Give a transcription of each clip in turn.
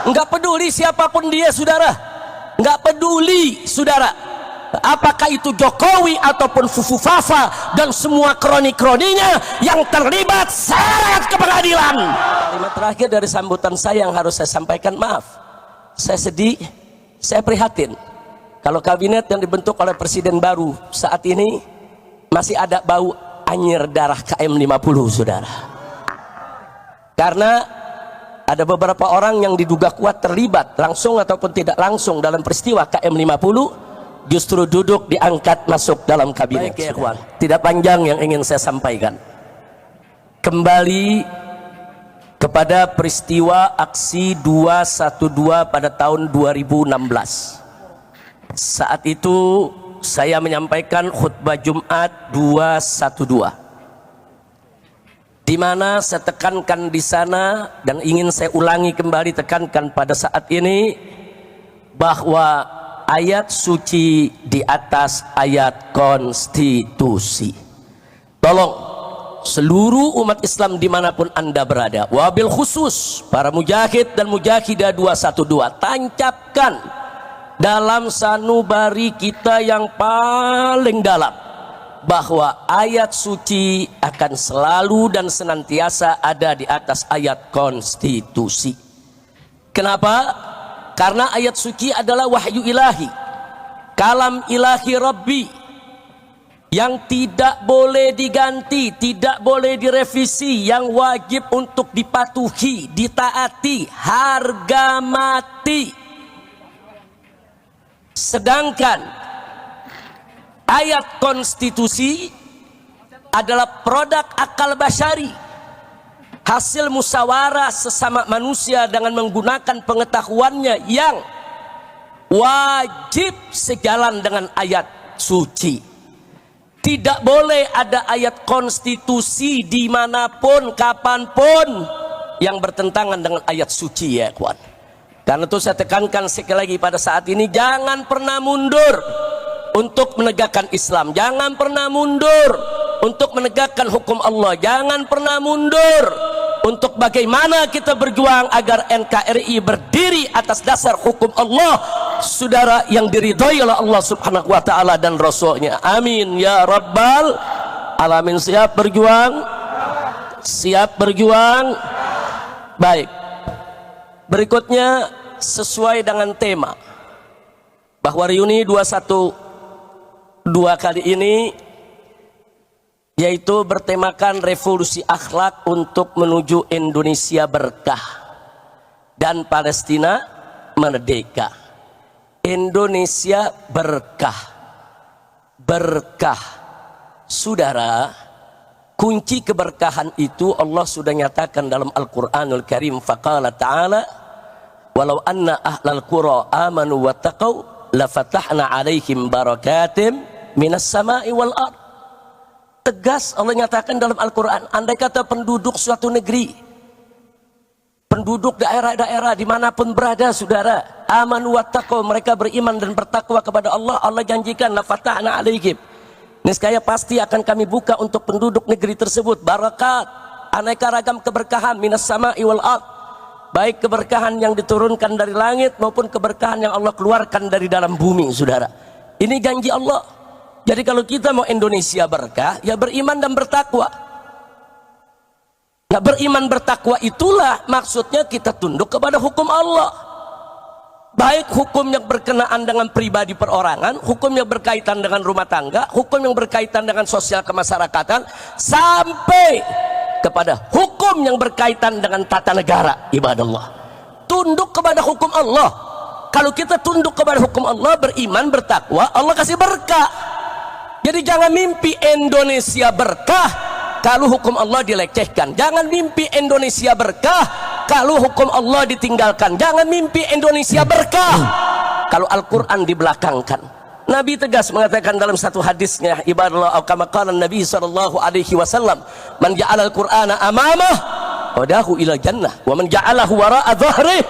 Nggak peduli siapapun dia, saudara. Nggak peduli, saudara, apakah itu Jokowi ataupun Fufu Fafa dan semua kroni-kroninya yang terlibat, seret ke pengadilan. Kalimat terakhir dari sambutan saya yang harus saya sampaikan, maaf, saya sedih, saya prihatin kalau kabinet yang dibentuk oleh presiden baru saat ini masih ada bau anyir darah KM50, saudara. Karena ada beberapa orang yang diduga kuat terlibat langsung ataupun tidak langsung dalam peristiwa KM50 justru duduk diangkat masuk dalam kabinet. Baik, ya, kawan. Tidak panjang yang ingin saya sampaikan. Kembali kepada peristiwa aksi 212 pada tahun 2016. Saat itu saya menyampaikan khutbah Jumat 212. Di mana saya tekankan di sana dan ingin saya ulangi kembali, tekankan pada saat ini bahwa ayat suci di atas ayat konstitusi. Tolong seluruh umat Islam dimanapun anda berada, wabil khusus para mujahid dan mujahidah 212, tancapkan dalam sanubari kita yang paling dalam bahwa ayat suci akan selalu dan senantiasa ada di atas ayat konstitusi. Kenapa? Karena ayat suci adalah wahyu ilahi, kalam ilahi Rabbi, yang tidak boleh diganti, tidak boleh direvisi, yang wajib untuk dipatuhi, ditaati, harga mati. Sedangkan ayat konstitusi adalah produk akal basyari, hasil musyawarah sesama manusia dengan menggunakan pengetahuannya yang wajib sejalan dengan ayat suci. Tidak boleh ada ayat konstitusi dimanapun, kapanpun yang bertentangan dengan ayat suci, ya kawan. Karena itu saya tekankan sekali lagi pada saat ini, jangan pernah mundur untuk menegakkan Islam, jangan pernah mundur untuk menegakkan hukum Allah, jangan pernah mundur untuk bagaimana kita berjuang agar NKRI berdiri atas dasar hukum Allah, saudara, yang diridhoi oleh Allah Subhanahu wa taala dan Rasulnya. Amin ya rabbal alamin. Siap berjuang? Siap berjuang? Baik. Berikutnya sesuai dengan tema bahwa reuni 212 kali ini yaitu bertemakan revolusi akhlak untuk menuju Indonesia berkah dan Palestina merdeka. Indonesia berkah, berkah, saudara. Kunci keberkahan itu Allah sudah nyatakan dalam Al-Quranul Karim. Faqala ta'ala walau anna ahlal qura amanu wattaqau lafatahna alaihim barakatim minas sama'i wal ard. Tegas Allah nyatakan dalam Al-Quran, andai kata penduduk suatu negeri, penduduk daerah-daerah dimanapun berada, saudara, amanu wattaqau, mereka beriman dan bertakwa kepada Allah, Allah janjikan lafatahna alaihim, niscaya pasti akan kami buka untuk penduduk negeri tersebut barakat, aneka ragam keberkahan, minas sama'i wal ard, baik keberkahan yang diturunkan dari langit maupun keberkahan yang Allah keluarkan dari dalam bumi, saudara. Ini janji Allah. Jadi kalau kita mau Indonesia berkah, ya beriman dan bertakwa. Nah, beriman bertakwa itulah maksudnya kita tunduk kepada hukum Allah. Baik hukum yang berkenaan dengan pribadi perorangan, hukum yang berkaitan dengan rumah tangga, hukum yang berkaitan dengan sosial kemasyarakatan, sampai kepada hukum yang berkaitan dengan tata negara, ibadallah. Tunduk kepada hukum Allah. Kalau kita tunduk kepada hukum Allah, beriman, bertakwa, Allah kasih berkah. Jadi jangan mimpi Indonesia berkah kalau hukum Allah dilecehkan. Jangan mimpi Indonesia berkah kalau hukum Allah ditinggalkan. Jangan mimpi Indonesia berkah kalau Al-Quran dibelakangkan. Nabi tegas mengatakan dalam satu hadisnya, ibadallah, kama qala Nabi sallallahu alaihi wasallam, man ja'ala al-Qur'ana amamah wadahu ila jannah wa man ja'alahu wara'a dhahrihi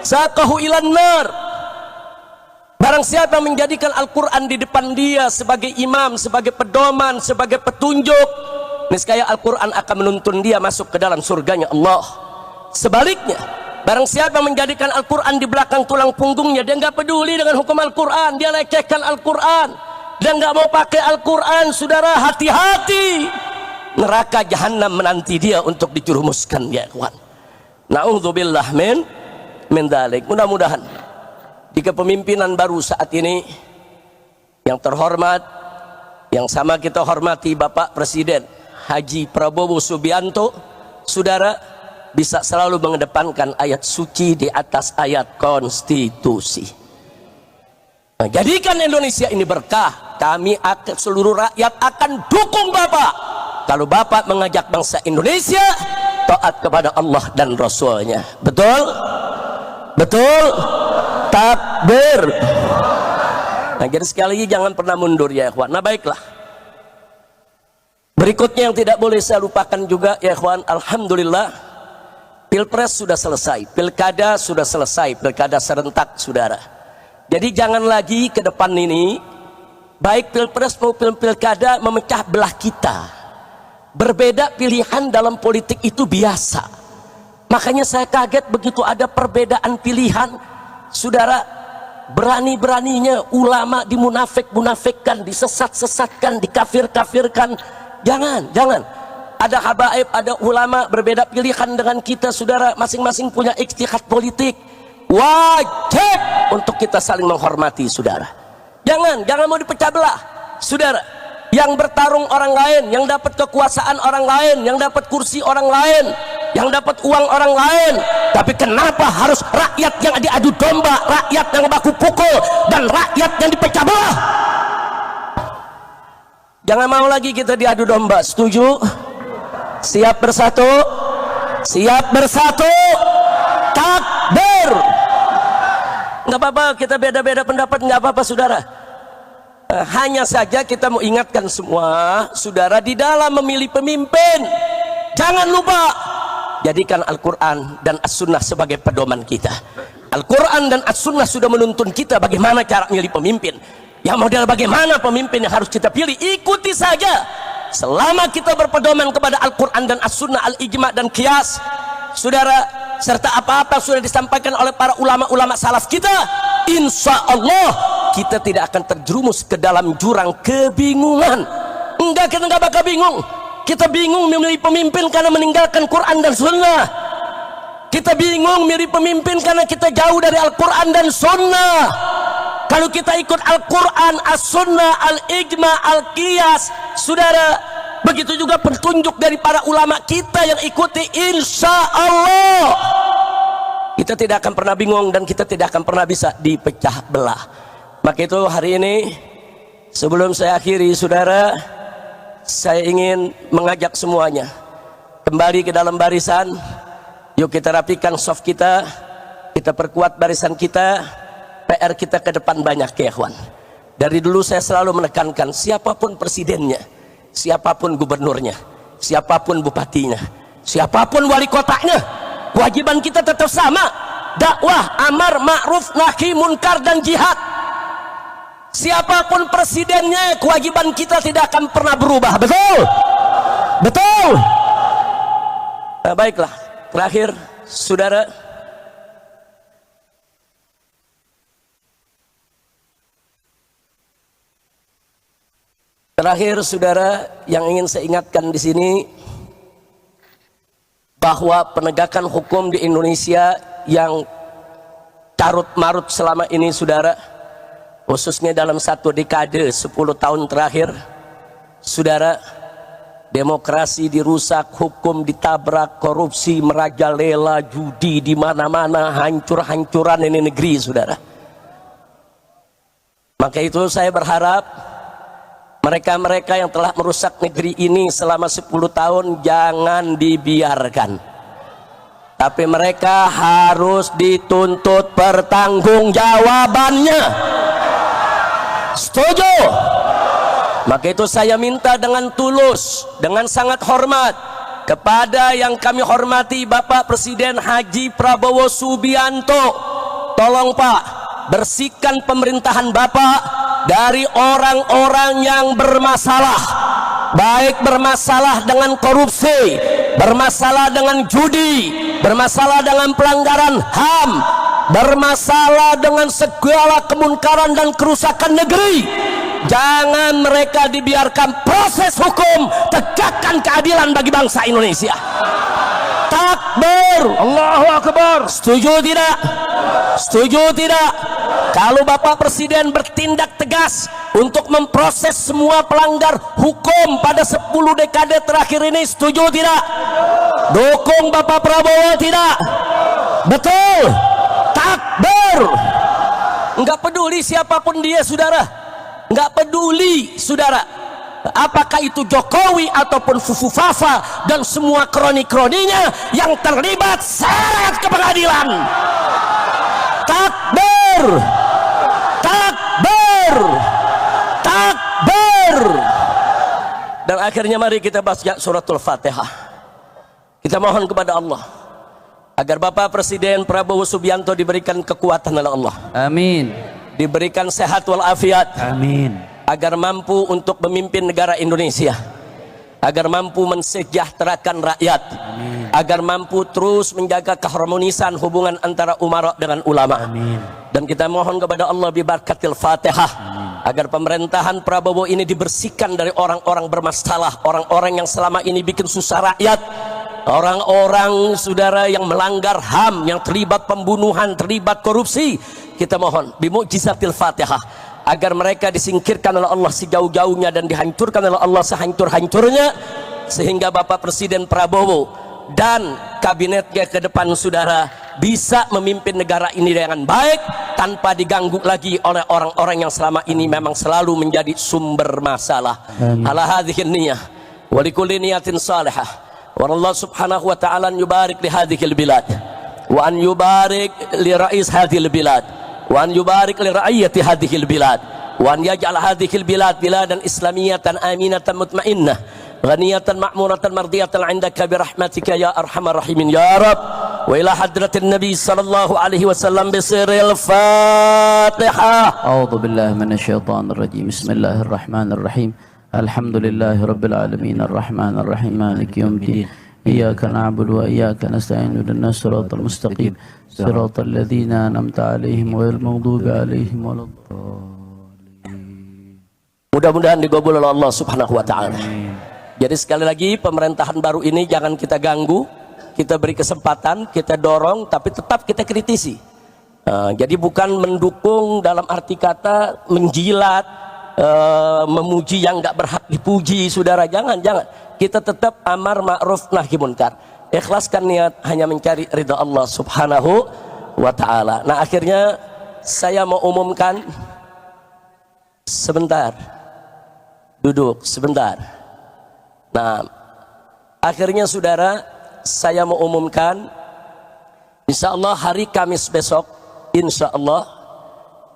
saqahu ila nar. Barang siapa menjadikan Al-Quran di depan dia sebagai imam, sebagai pedoman, sebagai petunjuk, niscaya Al-Quran akan menuntun dia masuk ke dalam surganya Allah. Sebaliknya, Barang siapa menjadikan Al-Quran di belakang tulang punggungnya, dia nggak peduli dengan hukum Al-Quran, dia lecehkan Al-Quran, dia nggak mau pakai Al-Quran, saudara, hati-hati, neraka jahanam menanti dia untuk dijerumuskan, ya kawan. Na'udzubillah min dzalik. Mudah-mudahan di kepemimpinan baru saat ini yang terhormat, yang sama kita hormati Bapak Presiden Haji Prabowo Subianto, saudara, bisa selalu mengedepankan ayat suci di atas ayat konstitusi. Nah, jadikan Indonesia ini berkah. Kami akan, seluruh rakyat akan dukung Bapak kalau Bapak mengajak bangsa Indonesia taat kepada Allah dan Rasulnya. Betul? Betul? Takbir. Nah, jadi sekali lagi jangan pernah mundur, ya ikhwan. Nah, baiklah, berikutnya yang tidak boleh saya lupakan juga, ya ikhwan, alhamdulillah Pilpres sudah selesai, pilkada sudah selesai, pilkada serentak, saudara. Jadi jangan lagi ke depan ini, baik pilpres maupun pilkada, memecah belah kita. Berbeda pilihan dalam politik itu biasa. Makanya saya kaget begitu ada perbedaan pilihan, saudara, berani-beraninya ulama dimunafik-munafikkan, disesat-sesatkan, dikafir-kafirkan. Jangan. Ada habaib, ada ulama berbeda pilihan dengan kita, saudara, masing-masing punya ijtihad politik. Wajib untuk kita saling menghormati, saudara. Jangan mau dipecah belah, saudara. Yang bertarung orang lain, yang dapat kekuasaan orang lain, yang dapat kursi orang lain, yang dapat uang orang lain. Tapi kenapa harus rakyat yang diadu domba, rakyat yang baku pukul, dan rakyat yang dipecah belah? Jangan mau lagi kita diadu domba, setuju? Siap bersatu, siap bersatu, takbir. Nggak apa-apa kita beda-beda pendapat, nggak apa-apa, saudara. Hanya saja kita mau ingatkan semua, saudara, di dalam memilih pemimpin, jangan lupa jadikan Al-Quran dan As-Sunnah sebagai pedoman kita. Al-Quran dan As-Sunnah sudah menuntun kita bagaimana cara memilih pemimpin. Yang model bagaimana pemimpin yang harus kita pilih, ikuti saja. Selama kita berpedoman kepada Al-Quran dan As-Sunnah, Al-Ijma' dan Qiyas, saudara, serta apa-apa sudah disampaikan oleh para ulama-ulama salaf kita, insya Allah kita tidak akan terjerumus ke dalam jurang kebingungan. Enggak, kita enggak bakal bingung. Kita bingung memilih pemimpin karena meninggalkan Quran dan Sunnah. Kita bingung memilih pemimpin karena kita jauh dari Al-Quran dan Sunnah. Kalau kita ikut Al-Quran, As-Sunnah, Al-Ijma', Al-Qiyas, saudara, begitu juga petunjuk dari para ulama kita yang ikuti, insya Allah kita tidak akan pernah bingung dan kita tidak akan pernah bisa dipecah belah. Maka itu hari ini, sebelum saya akhiri, saudara, saya ingin mengajak semuanya kembali ke dalam barisan. Yuk kita rapikan soft kita perkuat barisan kita. PR kita ke depan banyak, ya ikhwan. Dari dulu saya selalu menekankan, siapapun presidennya, siapapun gubernurnya, siapapun bupatinya, siapapun wali kotanya, kewajiban kita tetap sama, dakwah, amar ma'ruf, nahi munkar, dan jihad. Siapapun presidennya, kewajiban kita tidak akan pernah berubah. Betul? Betul? Nah, baiklah, terakhir, saudara, yang ingin saya ingatkan di sini, bahwa penegakan hukum di Indonesia yang carut marut selama ini, saudara, khususnya dalam satu dekade 10 tahun terakhir, saudara, demokrasi dirusak, hukum ditabrak, korupsi merajalela, judi di mana-mana, hancur-hancuran ini negeri, saudara. Maka itu saya berharap mereka-mereka yang telah merusak negeri ini selama 10 tahun jangan dibiarkan, tapi mereka harus dituntut pertanggungjawabannya. Setuju? Maka itu saya minta dengan tulus, dengan sangat hormat kepada yang kami hormati Bapak Presiden Haji Prabowo Subianto, tolong Pak, bersihkan pemerintahan Bapak dari orang-orang yang bermasalah, baik bermasalah dengan korupsi, bermasalah dengan judi, bermasalah dengan pelanggaran HAM, bermasalah dengan segala kemunkaran dan kerusakan negeri. Jangan mereka dibiarkan proses hukum, tegakkan keadilan bagi bangsa Indonesia. Takbir, Allahu Akbar. setuju tidak? Setuju tidak? Kalau Bapak Presiden bertindak tegas untuk memproses semua pelanggar hukum pada 10 dekade terakhir ini, setuju tidak? Dukung Bapak Prabowo tidak? Betul? Takbir. Enggak peduli siapapun dia, saudara. Enggak peduli, saudara, apakah itu Jokowi ataupun Fufu Fafa dan semua kroni-kroninya yang terlibat, seret ke pengadilan. Takbir, takbir, takbir. Dan akhirnya mari kita baca suratul Fatihah. Kita mohon kepada Allah agar Bapak Presiden Prabowo Subianto diberikan kekuatan oleh Allah. Amin. Diberikan sehat walafiat. Amin. Agar mampu untuk memimpin negara Indonesia, agar mampu mensejahterakan rakyat. Amin. Agar mampu terus menjaga keharmonisan hubungan antara umara dengan ulama. Amin. Dan kita mohon kepada Allah bibarakatil Fatihah. Amin. Agar pemerintahan Prabowo ini dibersihkan dari orang-orang bermasalah, orang-orang yang selama ini bikin susah rakyat, orang-orang, saudara, yang melanggar HAM, yang terlibat pembunuhan, terlibat korupsi. Kita mohon bimu'jizatil Fatihah agar mereka disingkirkan oleh Allah sejauh-jauhnya dan dihancurkan oleh Allah sehancur-hancurnya, sehingga Bapak Presiden Prabowo dan kabinetnya ke depan, saudara, bisa memimpin negara ini dengan baik tanpa diganggu lagi oleh orang-orang yang selama ini memang selalu menjadi sumber masalah. Ala hadhihi niyah wa likulli niyatin salihah wa Allah subhanahu wa ta'ala yubarik li hadhil bilad wa an yubarik li rais hadhil bilad wa an yubarik li ra'iyyati hadhil bilad wa an yaj'al hadhil bilad biladan islamiyatan aminatan mutmainnah ghaniyatan ma'muratan mardiyatan 'indaka bi rahmatika ya arhamar rahimin ya rab. Wa ila hadratin nabi sallallahu alaihi wasallam bi sirril Fatihah. A'udzu billahi minasyaitonir rajim. Bismillahirrahmanirrahim. Alhamdulillahi rabbil alamin arrahmanir rahim maliki yaumiddin. Iyyaka na'budu wa iyyaka nasta'in ihdinas siratal mustaqim siratal ladzina an'amta 'alaihim ghairil maghdubi 'alaihim waladdallin. Mudah-mudahan digabul oleh Allah Subhanahu wa taala. Jadi sekali lagi, pemerintahan baru ini jangan kita ganggu, kita beri kesempatan, kita dorong, tapi tetap kita kritisi. Jadi bukan mendukung dalam arti kata menjilat, memuji yang nggak berhak dipuji, saudara. Jangan. Kita tetap amar ma'ruf nahi munkar. Ikhlaskan niat hanya mencari ridha Allah Subhanahu wa taala. Nah, akhirnya saya mau umumkan, sebentar. Duduk sebentar. Nah, akhirnya, saudara, saya mau umumkan, insya Allah hari Kamis besok, insya Allah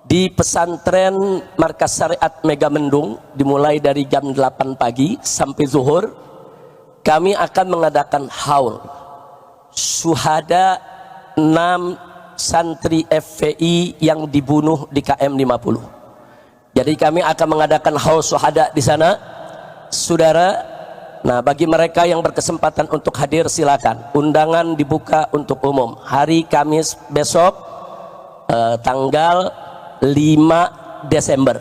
di pesantren Markas Syariat Megamendung, dimulai dari jam 8 pagi sampai zuhur, kami akan mengadakan haul syuhada 6 santri FPI yang dibunuh di KM 50. Jadi kami akan mengadakan haul syuhada di sana, saudara. Nah, bagi mereka yang berkesempatan untuk hadir, silakan. Undangan dibuka untuk umum. Hari Kamis besok, tanggal 5 Desember.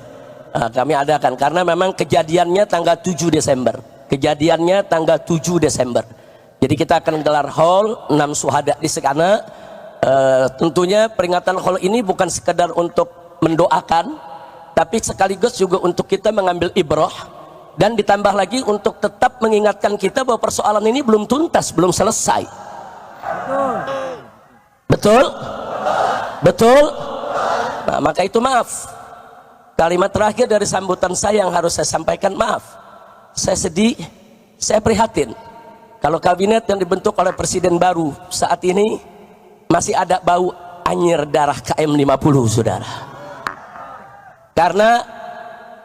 Kami adakan, karena memang kejadiannya tanggal 7 Desember. Kejadiannya tanggal 7 Desember. Jadi kita akan gelar haul 6 syuhada di sana. Tentunya peringatan haul ini bukan sekedar untuk mendoakan, tapi sekaligus juga untuk kita mengambil ibrah. Dan ditambah lagi untuk tetap mengingatkan kita bahwa persoalan ini belum tuntas, belum selesai. Betul? Betul? Nah, maka itu maaf. Kalimat terakhir dari sambutan saya yang harus saya sampaikan, maaf. Saya sedih, saya prihatin. Kalau kabinet yang dibentuk oleh presiden baru saat ini masih ada bau anyir darah KM 50, saudara. Karena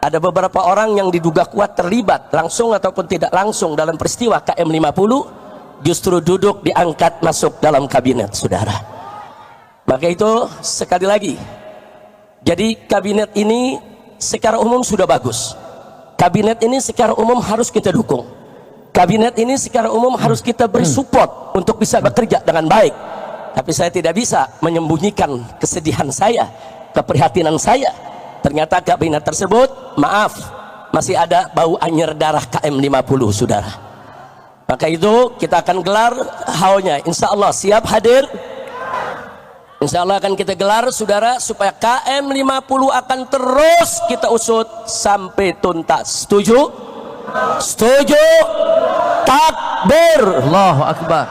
ada beberapa orang yang diduga kuat terlibat langsung ataupun tidak langsung dalam peristiwa KM 50, justru duduk diangkat masuk dalam kabinet, saudara. Maka itu sekali lagi, jadi kabinet ini secara umum sudah bagus. Kabinet ini secara umum harus kita dukung. Kabinet ini secara umum harus kita beri support untuk bisa bekerja dengan baik. Tapi saya tidak bisa menyembunyikan kesedihan saya, keprihatinan saya. Ternyata kabinet tersebut, maaf, masih ada bau anyer darah KM50, saudara. Maka itu kita akan gelar haulnya. Insya Allah siap hadir. Insya Allah akan kita gelar, saudara, supaya KM50 akan terus kita usut sampai tuntas. Setuju? Setuju? Takbir. Allahu Akbar.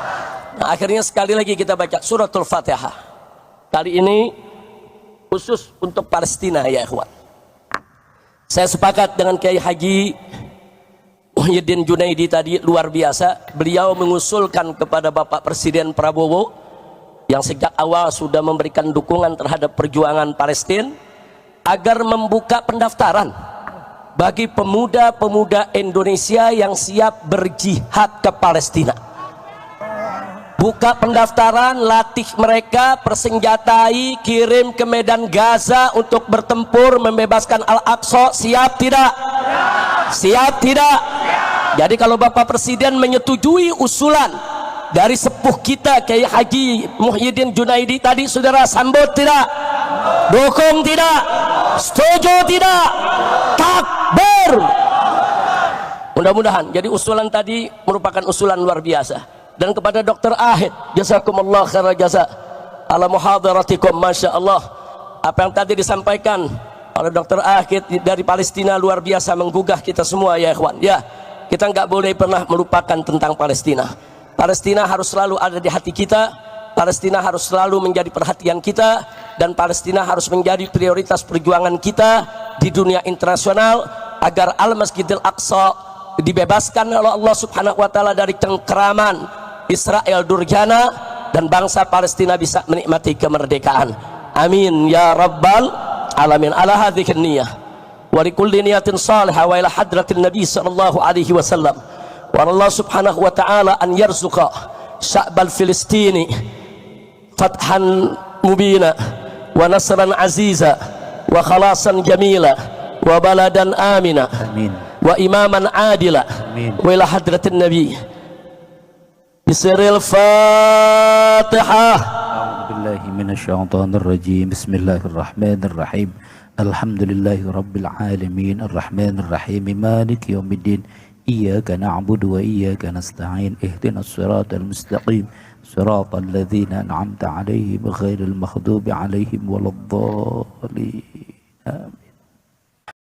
Nah, akhirnya sekali lagi kita baca suratul Fatihah. Kali ini khusus untuk Palestina, ya ikhwan. Saya sepakat dengan Kiai Haji Muhyiddin Junaidi tadi, luar biasa. Beliau mengusulkan kepada Bapak Presiden Prabowo yang sejak awal sudah memberikan dukungan terhadap perjuangan Palestina agar membuka pendaftaran bagi pemuda-pemuda Indonesia yang siap berjihad ke Palestina. Buka pendaftaran, latih mereka, persenjatai, kirim ke medan Gaza untuk bertempur membebaskan Al-Aqsa. Siap tidak? Siap tidak? Jadi kalau Bapak Presiden menyetujui usulan dari sepuh kita Kiai Haji Muhyiddin Junaidi tadi, saudara sambut tidak? Dukung tidak? Setuju tidak? Takbir. Mudah-mudahan jadi usulan tadi merupakan usulan luar biasa. Dan kepada Dr. Ahid, jazakumullah khairal jaza ala muhadaratikum, masya Allah. Apa yang tadi disampaikan oleh Dr. Ahid dari Palestina luar biasa, menggugah kita semua, ya ikhwan. Ya, kita nggak boleh pernah melupakan tentang Palestina. Palestina harus selalu ada di hati kita. Palestina harus selalu menjadi perhatian kita, dan Palestina harus menjadi prioritas perjuangan kita di dunia internasional agar Al-Masjidil Aqsa dibebaskan oleh Allah Subhanahu wa taala dari cengkeraman Israel Durjana, dan bangsa Palestina bisa menikmati kemerdekaan. Amin ya rabbal alamin. Ala hadhihi niyah wa likulli niyatin salihah wa ila hadratin nabi sallallahu alaihi wasallam. Wa Allah Subhanahu wa taala an yarzuqa sya'bal Filistini fathan mubina wa nasran aziza wa khalasan jamila wa baladan amina. Amin. Wa imaman adila. Amin. Wa ila hadratin nabi bisiril Fatihah. A'udzu billahi minasyaitonir rajim. Bismillahirrahmanirrahim. Alhamdulillahi rabbil alamin arrahmanir rahim maliki yaumiddin. Iyyaka na'budu wa iyyaka nasta'in. Ihdinas siratal mustaqim. Siratal ladzina an'amta 'alaihim ghairil maghdubi 'alaihim waladdallin. Amin.